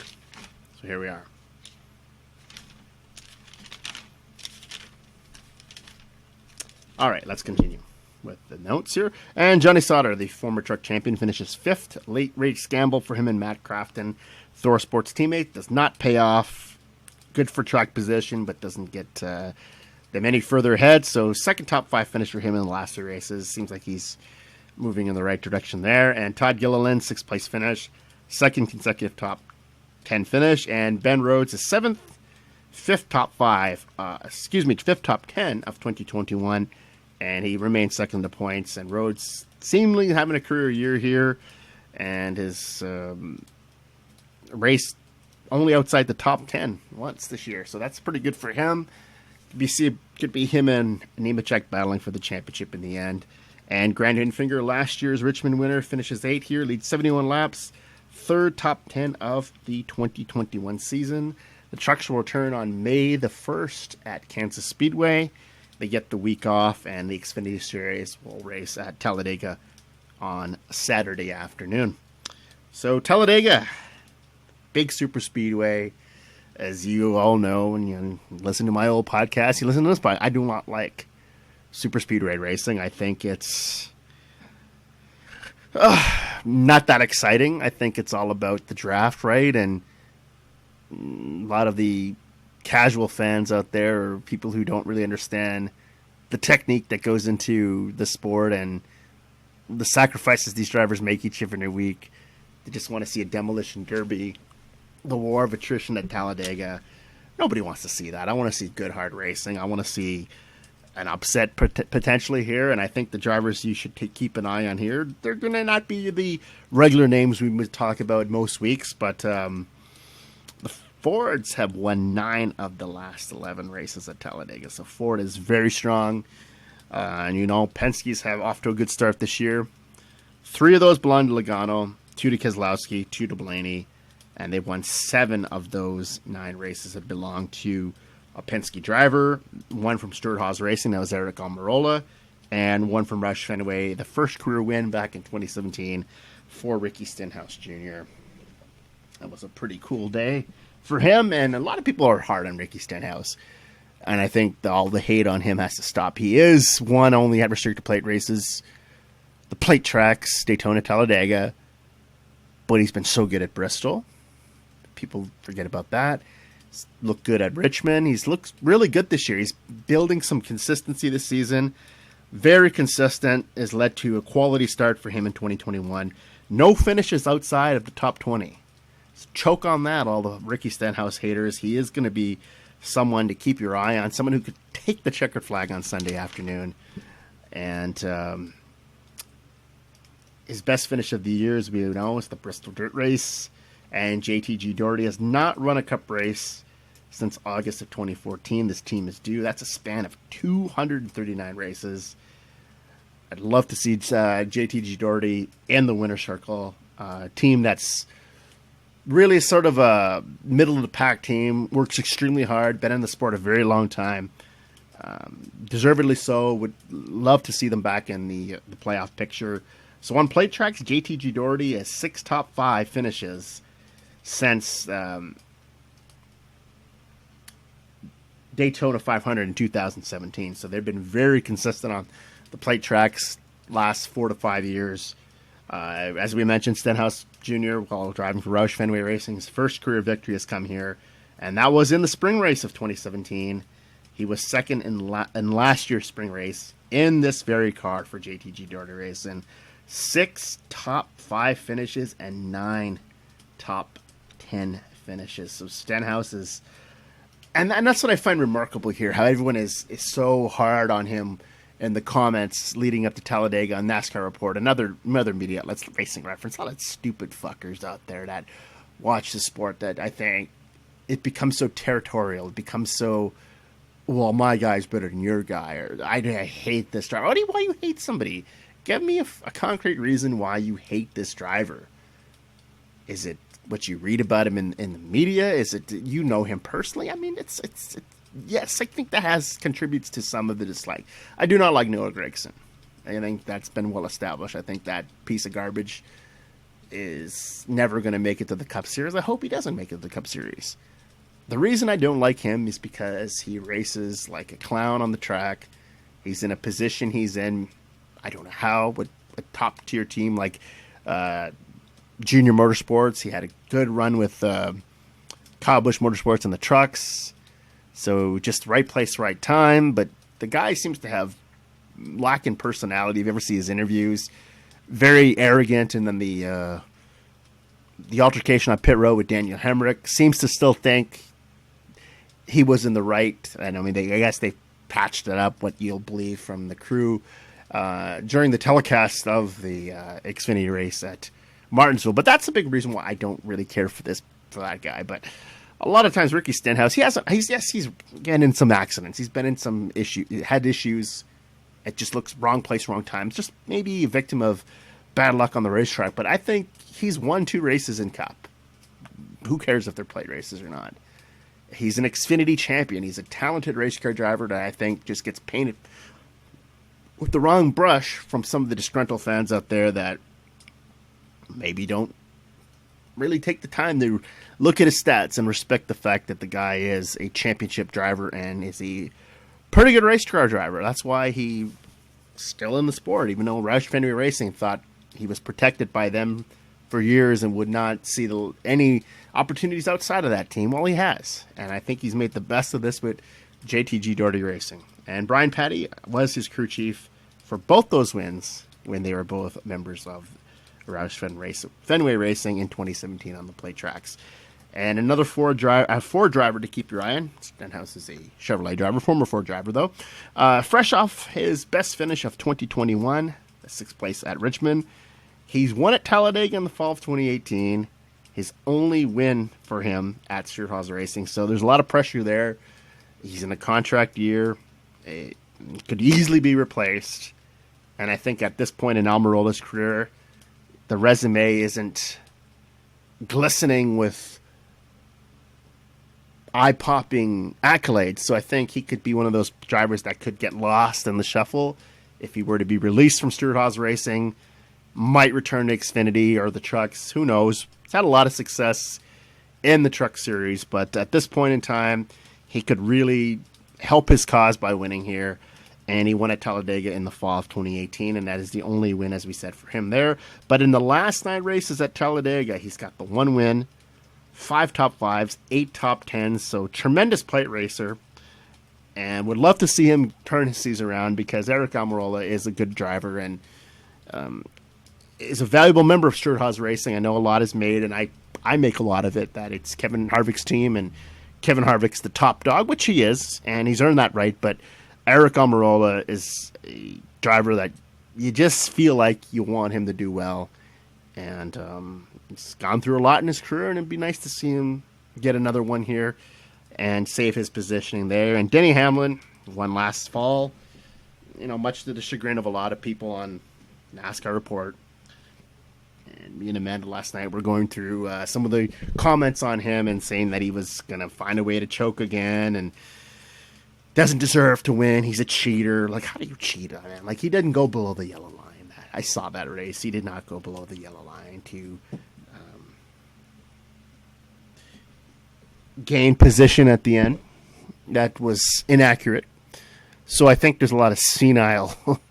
So here we are. All right, let's continue with the notes here. And Johnny Sauter, the former truck champion, finishes 5th. Late race gamble for him and Matt Crafton, Thor Sports teammate, does not pay off good for track position, but doesn't get them any further ahead. So second top 5 finish for him in the last 3 races. Seems like he's moving in the right direction there. And Todd Gilliland, 6th place finish, second consecutive top 10 finish. And Ben Rhodes is 7th, 5th top 10 of 2021. And he remains second in the points. And Rhodes seemingly having a career year here. And his race only outside the top 10 once this year. So that's pretty good for him. Could be him and Nemechek battling for the championship in the end. And Grant Hinfinger, last year's Richmond winner, finishes 8th here, leads 71 laps, 3rd top 10 of the 2021 season. The trucks will return on May the 1st at Kansas Speedway. They get the week off, and the Xfinity Series will race at Talladega on Saturday afternoon. So Talladega, big super speedway, as you all know, and you listen to my old podcast, you listen to this podcast, I do not like super speedway racing. I think it's not that exciting. I think it's all about the draft, right? And a lot of the casual fans out there are people who don't really understand the technique that goes into the sport and the sacrifices these drivers make each every week. They just want to see a demolition derby, the war of attrition at Talladega. Nobody wants to see that. I want to see good, hard racing. I want to see an upset potentially here, and I think the drivers you should keep an eye on here, they're going to not be the regular names we would talk about most weeks, but the Fords have won 9 of the last 11 races at Talladega, so Ford is very strong. And Penske's have off to a good start this year. 3 of those belong to Logano, 2 to Keselowski, 2 to Blaney, and they've won 7 of those 9 races that belong to a Penske driver. 1 from Stewart-Haas Racing, that was Eric Almirola, and 1 from Roush Fenway, the first career win back in 2017 for Ricky Stenhouse Jr. That was a pretty cool day for him, and a lot of people are hard on Ricky Stenhouse, and I think all the hate on him has to stop. He is won only at restricted plate races, the plate tracks, Daytona, Talladega, but he's been so good at Bristol. People forget about that. He's looked good at Richmond. He's looked really good this year. He's building some consistency this season. Very consistent. Has led to a quality start for him in 2021. No finishes outside of the top 20. Choke on that, all the Ricky Stenhouse haters. He is going to be someone to keep your eye on, someone who could take the checkered flag on Sunday afternoon. And his best finish of the year, as we know, is the Bristol Dirt Race. And JTG Doherty has not run a cup race since August of 2014. This team is due. That's a span of 239 races. I'd love to see JTG Doherty in the winner's circle. Team that's really sort of a middle-of-the-pack team, works extremely hard, been in the sport a very long time. Deservedly so. Would love to see them back in the playoff picture. So on plate tracks, JTG Doherty has 6 top 5 finishes since Daytona 500 in 2017. So they've been very consistent on the plate tracks last 4 to 5 years. As we mentioned, Stenhouse Jr., while driving for Roush Fenway Racing, his first career victory has come here, and that was in the spring race of 2017. He was second in last year's spring race in this very car for JTG Doherty Racing. 6 top 5 finishes and 9 top 10 finishes. So Stenhouse is, and that's what I find remarkable here, how everyone is so hard on him in the comments leading up to Talladega on NASCAR Report, another media outlets, Racing Reference, all that stupid fuckers out there that watch the sport, that I think it becomes so territorial. It becomes so, well, my guy's better than your guy, or I hate this driver. Why you hate somebody? Give me a concrete reason why you hate this driver. Is it what you read about him in the media? Is it you know him personally? I mean, it's yes, I think that contributes to some of the dislike. I do not like Noah Gragson. I think that's been well established. I think that piece of garbage is never going to make it to the Cup Series. I hope he doesn't make it to the Cup Series. The reason I don't like him is because he races like a clown on the track. He's in a position he's in, I don't know how, with a top-tier team like Junior Motorsports. He had a good run with Kyle Busch Motorsports and the trucks. So just right place, right time. But the guy seems to have lacking personality. If you ever see his interviews, very arrogant. And then the altercation on pit road with Daniel Hemrick seems to still think he was in the right. And I mean, I guess they patched it up, what you'll believe from the crew during the telecast of the Xfinity race at Martinsville. But that's a big reason why I don't really care for that guy. But a lot of times Ricky Stenhouse, he's getting in some accidents. He's been in some had issues. It just looks wrong place, wrong time. It's just maybe a victim of bad luck on the racetrack. But I think he's won 2 races in Cup. Who cares if they're plate races or not? He's an Xfinity champion. He's a talented race car driver that I think just gets painted with the wrong brush from some of the disgruntled fans out there that maybe don't really take the time to look at his stats and respect the fact that the guy is a championship driver and is a pretty good race car driver. That's why he's still in the sport, even though Roush Fenway Racing thought he was protected by them for years and would not see any opportunities outside of that team. Well, he has. And I think he's made the best of this with JTG Doherty Racing. And Brian Patty was his crew chief for both those wins when they were both members of Roush Fenway Racing in 2017 on the plate tracks. And another Ford driver to keep your eye on. Stenhouse is a Chevrolet driver, former Ford driver though. Fresh off his best finish of 2021, the 6th place at Richmond. He's won at Talladega in the fall of 2018. His only win for him at Stewart-Haas Racing. So there's a lot of pressure there. He's in a contract year. It could easily be replaced. And I think at this point in Almirola's career, the resume isn't glistening with eye-popping accolades. So I think he could be one of those drivers that could get lost in the shuffle if he were to be released from Stewart-Haas Racing. Might return to Xfinity or the trucks. Who knows? He's had a lot of success in the truck series, but at this point in time, he could really help his cause by winning here. And he won at Talladega in the fall of 2018, and that is the only win, as we said, for him there. But in the last 9 races at Talladega, he's got the 1 win, 5 top 5s, 8 top 10s, so tremendous plate racer. And would love to see him turn his season around because Eric Almirola is a good driver and is a valuable member of Stewart-Haas Racing. I know a lot is made, and I make a lot of it, that it's Kevin Harvick's team, and Kevin Harvick's the top dog, which he is, and he's earned that right. But Eric Almirola is a driver that you just feel like you want him to do well. And he's gone through a lot in his career, and it'd be nice to see him get another one here and save his positioning there. And Denny Hamlin won last fall, much to the chagrin of a lot of people on NASCAR Report. And me and Amanda last night were going through some of the comments on him and saying that he was going to find a way to choke again and doesn't deserve to win. He's a cheater. Like, how do you cheat on him? Like, he didn't go below the yellow line. I saw that race. He did not go below the yellow line to gain position at the end. That was inaccurate. So I think there's a lot of senile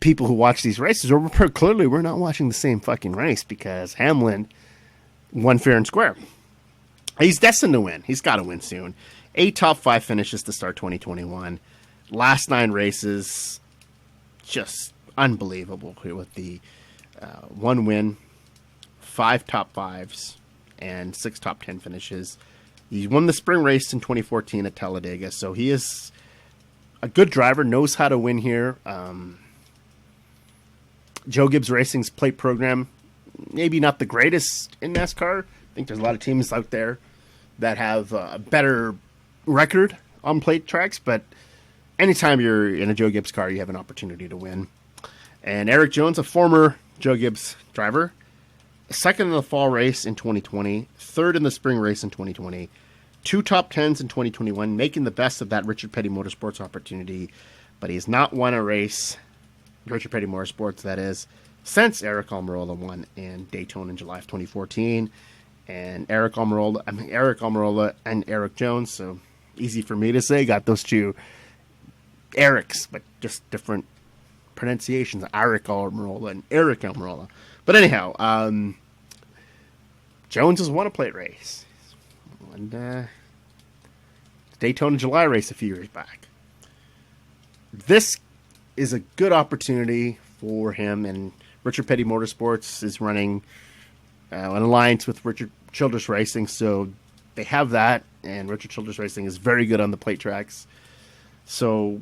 people who watch these races, or clearly we're not watching the same fucking race because Hamlin won fair and square. He's destined to win. He's got to win soon. 8 top 5 finishes to start 2021. Last 9 races, just unbelievable here with the 1 win, 5 top 5s, and 6 top 10 finishes. He won the spring race in 2014 at Talladega, so he is a good driver, knows how to win here. Joe Gibbs Racing's plate program, maybe not the greatest in NASCAR. I think there's a lot of teams out there that have a better record on plate tracks, but anytime you're in a Joe Gibbs car, you have an opportunity to win. And Eric Jones, a former Joe Gibbs driver, 2nd in the fall race in 2020, 3rd in the spring race in 2020, 2 top 10s in 2021, making the best of that Richard Petty Motorsports opportunity, but he's not won a race, Richard Petty Motorsports, that is, since Eric Almirola won in Daytona in July of 2014. And Eric Almirola and Eric Jones, so easy for me to say, got those two Erics, but just different pronunciations, Eric Almirola and Eric Almirola. But anyhow, Jones has won a plate race. won the Daytona July race a few years back. This is a good opportunity for him, and Richard Petty Motorsports is running an alliance with Richard Childress Racing, so they have that, and Richard Childress Racing is very good on the plate tracks. So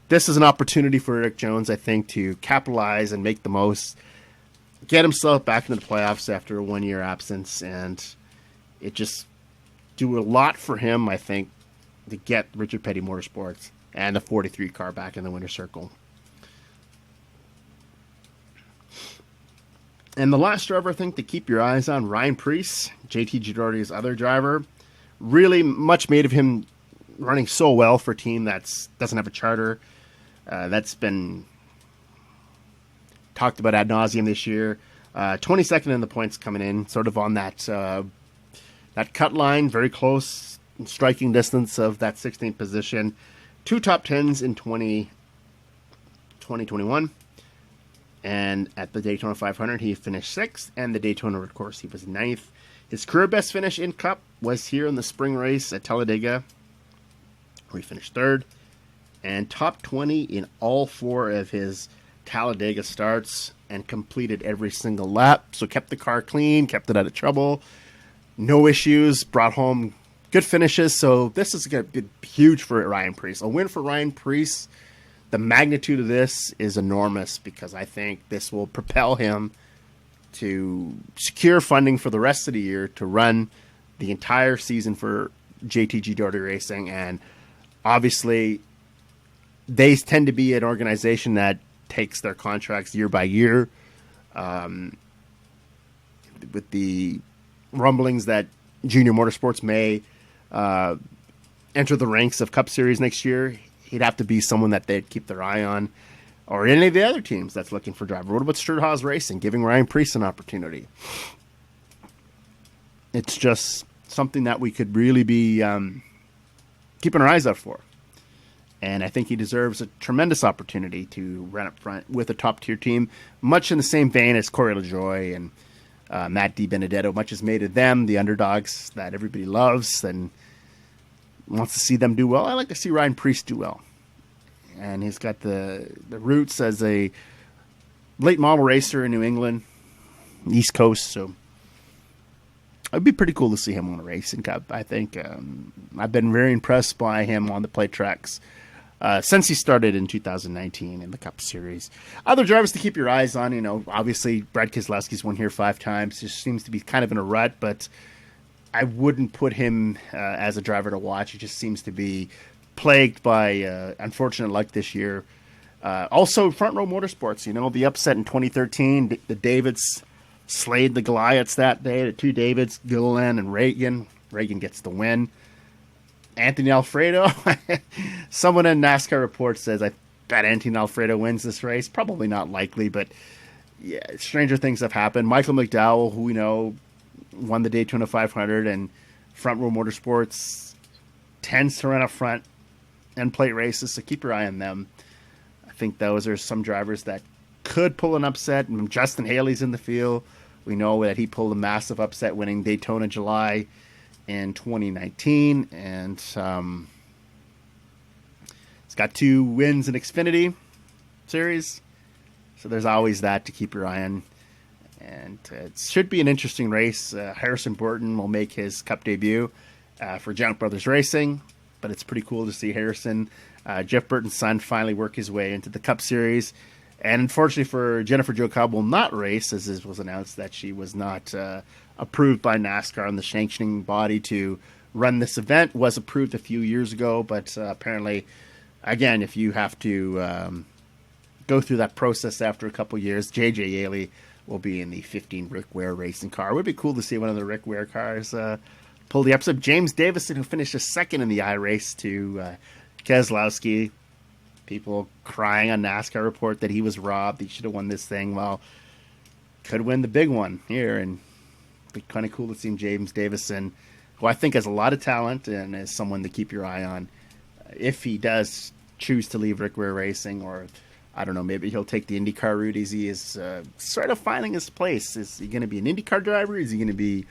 this is an opportunity for Eric Jones, I think, to capitalize and make the most, get himself back into the playoffs after a 1-year absence, and it just do a lot for him, I think, to get Richard Petty Motorsports and the 43 car back in the winner's circle. And the last driver, I think, to keep your eyes on, Ryan Preece, JT Giordi's other driver. Really much made of him running so well for a team that doesn't have a charter. That's been talked about ad nauseum this year. 22nd in the points coming in, sort of on that cut line, very close, striking distance of that 16th position. 2 top 10s in 2021. And at the Daytona 500, he finished 6th, and the Daytona Road Course, he was 9th. His career best finish in Cup was here in the spring race at Talladega, where he finished 3rd, and top 20 in all 4 of his Talladega starts, and completed every single lap. So kept the car clean, kept it out of trouble, no issues, brought home good finishes. So this is going to be huge for Ryan Preece. A win for Ryan Preece. The magnitude of this is enormous, because I think this will propel him to secure funding for the rest of the year to run the entire season for JTG Doherty Racing. And obviously, they tend to be an organization that takes their contracts year by year. With the rumblings that Junior Motorsports may enter the ranks of Cup Series next year, he'd have to be someone that they'd keep their eye on, or any of the other teams that's looking for driver. What about Stewart-Haas Racing, giving Ryan Preece an opportunity? It's just something that we could really be keeping our eyes out for. And I think he deserves a tremendous opportunity to run up front with a top-tier team, much in the same vein as Corey LaJoie and Matt DiBenedetto. Much is made of them, the underdogs that everybody loves and wants to see them do well. I like to see Ryan Preece do well. And he's got the roots as a late model racer in New England, East Coast, so it'd be pretty cool to see him on a racing cup. I think I've been very impressed by him on the plate tracks since he started in 2019 in the Cup Series. Other drivers to keep your eyes on, obviously Brad Keselowski's won here 5 times. Just seems to be kind of in a rut, but I wouldn't put him as a driver to watch. He just seems to be plagued by unfortunate luck this year. Also, Front Row Motorsports, the upset in 2013, the Davids slayed the Goliaths that day. The 2 Davids, Gilliland and Reagan. Reagan gets the win. Anthony Alfredo. Someone in NASCAR Report says, I bet Anthony Alfredo wins this race. Probably not likely, but yeah, stranger things have happened. Michael McDowell, who we know won the Daytona 500, and Front Row Motorsports tends to run up front and plate races, so keep your eye on them. I think those are some drivers that could pull an upset. Justin Haley's in the field. We know that he pulled a massive upset winning Daytona July in 2019, and he's got 2 wins in Xfinity Series, so there's always that to keep your eye on. And it should be an interesting race. Harrison Burton will make his Cup debut for Giant Brothers Racing, but it's pretty cool to see Harrison, Jeff Burton's son, finally work his way into the Cup Series. And unfortunately for Jennifer Jo Cobb will not race, as it was announced that she was not approved by NASCAR and the sanctioning body to run this event. Was approved a few years ago, but apparently, again, if you have to go through that process after a couple years, J.J. Yaley will be in the 15 Rick Ware racing car. It would be cool to see one of the Rick Ware cars pull the upset. James Davison, who finished 2nd in the I race to Keselowski. People crying on NASCAR Report that he was robbed. He should have won this thing. Well, could win the big one here, and it'd be kind of cool to see James Davison, who I think has a lot of talent and is someone to keep your eye on. If he does choose to leave Rick Ware Racing, or I don't know, maybe he'll take the IndyCar route as he is sort of finding his place. Is he going to be an IndyCar driver? Is he going to be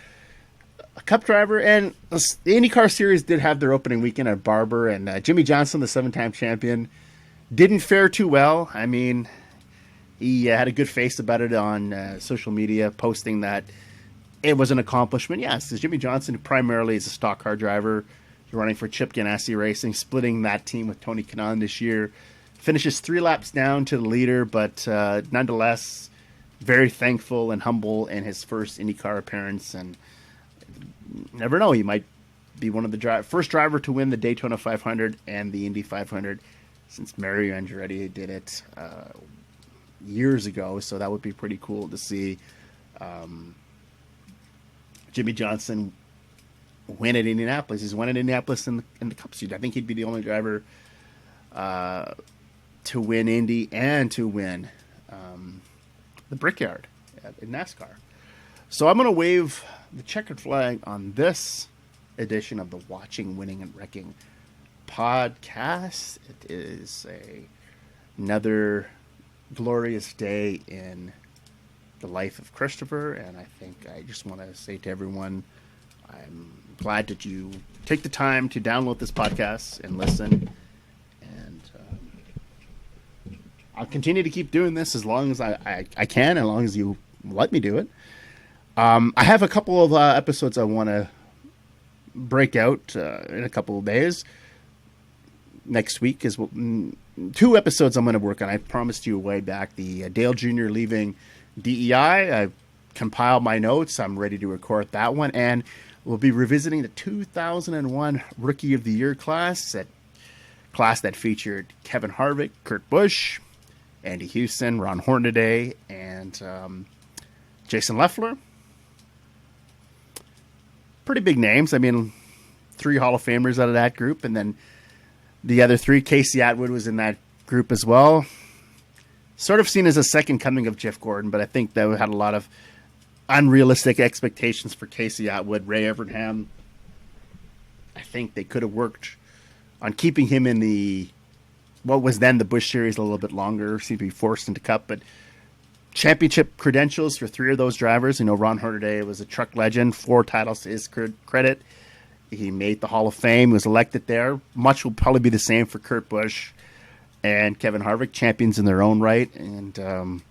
a Cup driver, and the IndyCar Series did have their opening weekend at Barber, and Jimmy Johnson, the 7-time champion, didn't fare too well. I mean, he had a good face about it on social media, posting that it was an accomplishment. Yes, Jimmy Johnson primarily is a stock car driver. He's running for Chip Ganassi Racing, splitting that team with Tony Kanaan this year. Finishes 3 laps down to the leader, but nonetheless, very thankful and humble in his first IndyCar appearance. And never know, he might be one of the first driver to win the Daytona 500 and the Indy 500 since Mario Andretti did it years ago. So that would be pretty cool to see Jimmy Johnson win at Indianapolis. He's won at Indianapolis in the Cup Series. I think he'd be the only driver to win Indy and to win the Brickyard in NASCAR. So I'm going to wave the checkered flag on this edition of the Watching, Winning, and Wrecking podcast. It is another glorious day in the life of Christopher, and I think I just want to say to everyone, I'm glad that you take the time to download this podcast and listen. I'll continue to keep doing this as long as I can, as long as you let me do it. I have a couple of episodes I want to break out in a couple of days. Next week is 2 episodes I'm going to work on. I promised you way back the Dale Jr. leaving DEI. I've compiled my notes. I'm ready to record that one. And we'll be revisiting the 2001 Rookie of the Year class that featured Kevin Harvick, Kurt Busch, Andy Houston, Ron Hornaday, and Jason Leffler. Pretty big names. I mean, 3 Hall of Famers out of that group, and then the other 3, Casey Atwood was in that group as well. Sort of seen as a second coming of Jeff Gordon, but I think that had a lot of unrealistic expectations for Casey Atwood. Ray Evernham, I think they could have worked on keeping him in what was then the Busch Series a little bit longer. Seemed to be forced into Cup, but championship credentials for 3 of those drivers. You know, Ron Hornaday was a truck legend, 4 titles to his credit. He made the Hall of Fame, was elected there. Much will probably be the same for Kurt Busch and Kevin Harvick, champions in their own right. And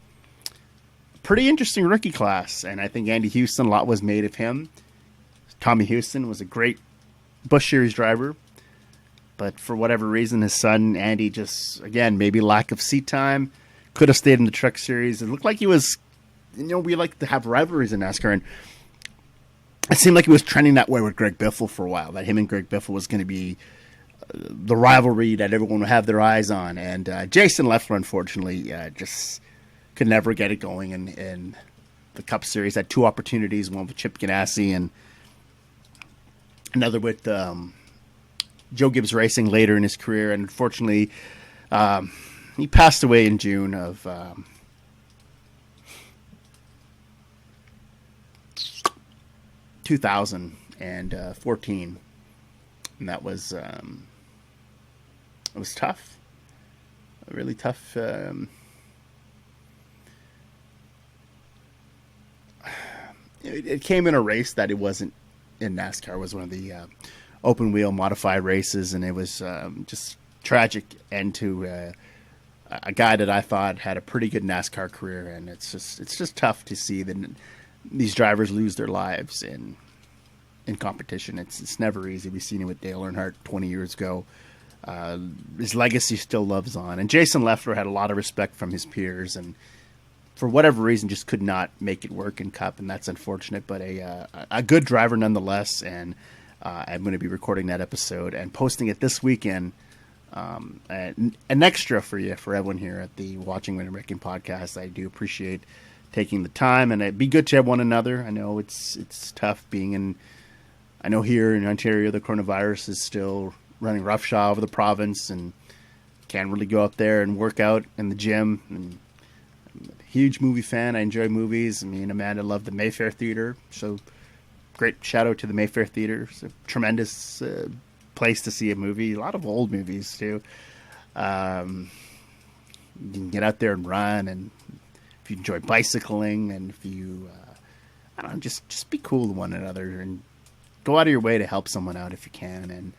pretty interesting rookie class. And I think Andy Houston, a lot was made of him. Tommy Houston was a great Busch Series driver. But for whatever reason, his son, Andy, just, again, maybe lack of seat time, could have stayed in the Truck Series. It looked like he was, we like to have rivalries in NASCAR, and it seemed like he was trending that way with Greg Biffle for a while, that him and Greg Biffle was going to be the rivalry that everyone would have their eyes on. And Jason Leffler, unfortunately, just could never get it going in the Cup Series. Had 2 opportunities, one with Chip Ganassi and another with Joe Gibbs Racing later in his career, and unfortunately, he passed away in June of 2014, and that was it was tough, really tough. It came in a race that it wasn't in NASCAR. It was one of the open wheel modified races, and it was just tragic end to a guy that I thought had a pretty good NASCAR career. And it's just tough to see that these drivers lose their lives in competition. It's never easy. We've seen it with Dale Earnhardt 20 years ago. His legacy still lives on, and Jason Leffler had a lot of respect from his peers, and for whatever reason just could not make it work in Cup, and that's unfortunate, but a good driver nonetheless. And I'm going to be recording that episode and posting it this weekend. An extra for you, for everyone here at the Watching, Winning, Wrecking podcast. I do appreciate taking the time, and it'd be good to have one another. I know it's tough being in. I know here in Ontario the coronavirus is still running roughshod over the province, and can't really go out there and work out in the gym. And I'm a huge movie fan. I enjoy movies. Me and Amanda love the Mayfair Theater, so great shout out to the Mayfair Theater. It's a tremendous place to see a movie. A lot of old movies too. You can get out there and run, and if you enjoy bicycling, and if you, I don't know, just be cool to one another and go out of your way to help someone out if you can. And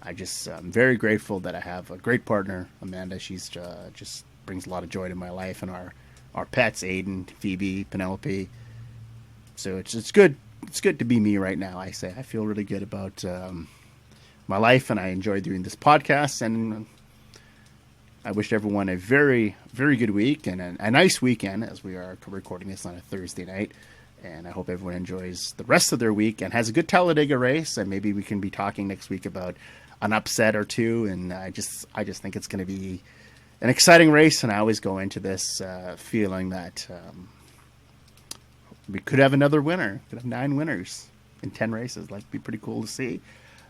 I'm very grateful that I have a great partner, Amanda. She's just brings a lot of joy to my life, and our pets, Aiden, Phoebe, Penelope. So it's good. It's good to be me right now. I feel really good about my life, and I enjoy doing this podcast. And I wish everyone a very, very good week and a nice weekend, as we are recording this on a Thursday night. And I hope everyone enjoys the rest of their week and has a good Talladega race. And maybe we can be talking next week about an upset or two. And I just think it's going to be an exciting race. And I always go into this feeling that we could have another winner. Could have 9 winners in 10 races. That'd be pretty cool to see.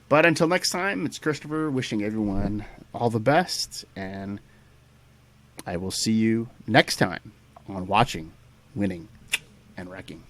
But until next time, it's Christopher wishing everyone all the best. And I will see you next time on Watching, Winning, and Wrecking.